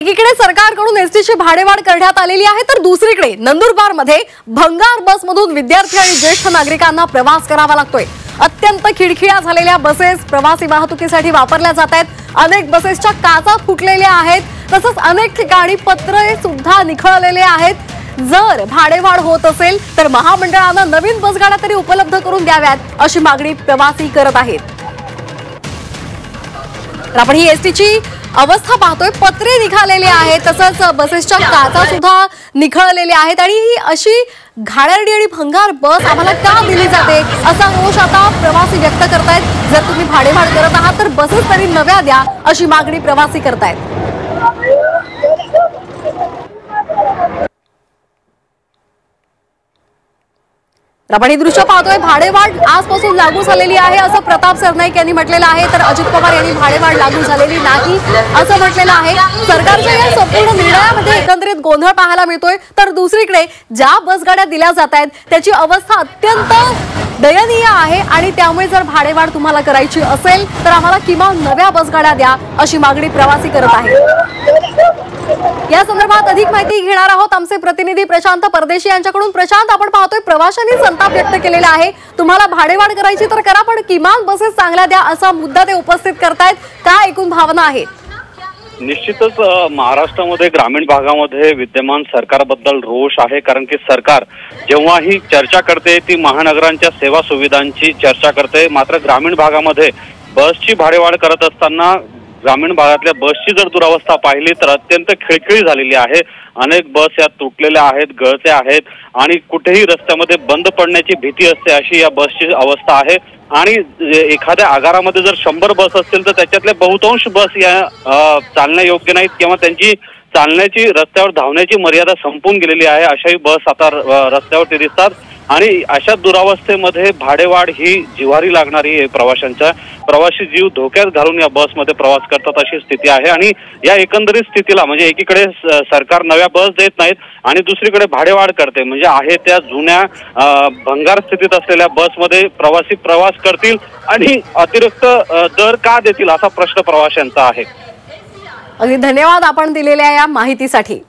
एकीकडे सरकारकडून एसटीची भाडेवाढ करण्यात आलेली आहे, तर दुसरीकडे नंदुरबारमध्ये भंगार बसमधून विद्यार्थी आणि ज्येष्ठ नागरिकांना प्रवास करावा लागतोय। अत्यंत खिडखिड्या झालेल्या बसेस प्रवासी वाहतुकीसाठी वापरल्या जात आहेत। अनेक बसेसच्या काचा फुटलेल्या आहेत, तसंच अनेक ठिकाणी पत्रे सुद्धा निखळलेले आहेत। जर भाडेवाढ होत असेल तर महामंडळानं नवीन बसगाड्या तरी उपलब्ध करून द्याव्यात अशी मागणी प्रवासी करत आहेत। आपण ही एसटीची अवस्था पाहतोय, पत्रे निघालेले आहेत, तसंच बसेसच्या काचा सुद्धा निखळलेल्या आहेत आणि ही अशी घाणेरडी आणि भंगार बस आम्हाला का दिली जाते असा रोष आता प्रवासी व्यक्त करतायत। जर तुम्ही भाडेवाढ करत आहात तर बसेस तरी नव्या द्या अशी मागणी प्रवासी करतायत। आपण ही दृश्य पाहतोय, भाडेवाढ आजपासून लागू झालेली आहे असं प्रताप सरनाईक यांनी म्हटलेलं आहे, तर अजित पवार यांनी भाडेवाढ लागू झालेली नाही असं म्हटलेलं आहे। सरकारच्या या संपूर्ण निर्णयामध्ये एकंदरीत गोंधळ पाहायला मिळतोय, तर दुसरीकडे ज्या बसगाड्या दिल्या जात आहेत त्याची अवस्था अत्यंत दयनीय आहे आणि त्यामुळे जर भाडेवाढ तुम्हाला करायची असेल तर आम्हाला किमान नव्या बसगाड्या द्या अशी मागणी प्रवासी करत आहेत। या संदर्भात अधिक माहिती घेणार आहोत आमचे प्रतिनिधी प्रशांत परदेशी यांच्याकडून। प्रशांत, आपण पाहतोय प्रवाशांनी संताप व्यक्त केलेला आहे, तुम्हाला भाडेवाढ करायची तर करा पण किमान बसेस चांगल्या द्या असा मुद्दा ते उपस्थित करतायत। काय एकूण भावना आहे? निश्चितच महाराष्ट्रामध्ये ग्रामीण भागामध्ये विद्यमान सरकारबद्दल रोष आहे, कारण की सरकार जेव्हाही चर्चा करते ती महानगरांच्या सेवा सुविधांची चर्चा करते, मात्र ग्रामीण भागामध्ये बसची भाडेवाढ करत असताना ग्रामीण भागातल्या बसची जर दुरावस्था पाहिली तर अत्यंत खिळखिळी झालेली आहे। अनेक बस या तुटलेल्या आहेत, गळत्या आहेत आणि कुठेही रस्त्यामध्ये बंद पडण्याची भीती असते अशी या बसची अवस्था आहे। आणि एखाद्या आगारामध्ये जर 100 बस असतील तर त्याच्यातल्या बहुतांश बस या चालण्यायोग्य नाहीत किंवा त्यांची चालण्याची रस्त्यावर धावण्याची मर्यादा संपून गेलेली आहे। अशाही बस आता रस्त्यावरती दिसतात आणि अशा दुरावस्थेमध्ये भाडेवाढ ही जिव्हारी लागणारी प्रवाशांच्या प्रवासी जीव धोक्यात घालून या बसमध्ये प्रवास करतात अशी स्थिती आहे। आणि या एकंदरीत स्थितीला म्हणजे एकीकडे सरकार नव्या बस देत नाहीत आणि दुसरीकडे भाडेवाढ करते, म्हणजे आहे त्या जुन्या भंगार स्थितीत असलेल्या बसमध्ये प्रवासी प्रवास करतील आणि अतिरिक्त दर का देतील असा प्रश्न प्रवाशांचा आहे। अगदी धन्यवाद आपण दिलेल्या या माहितीसाठी।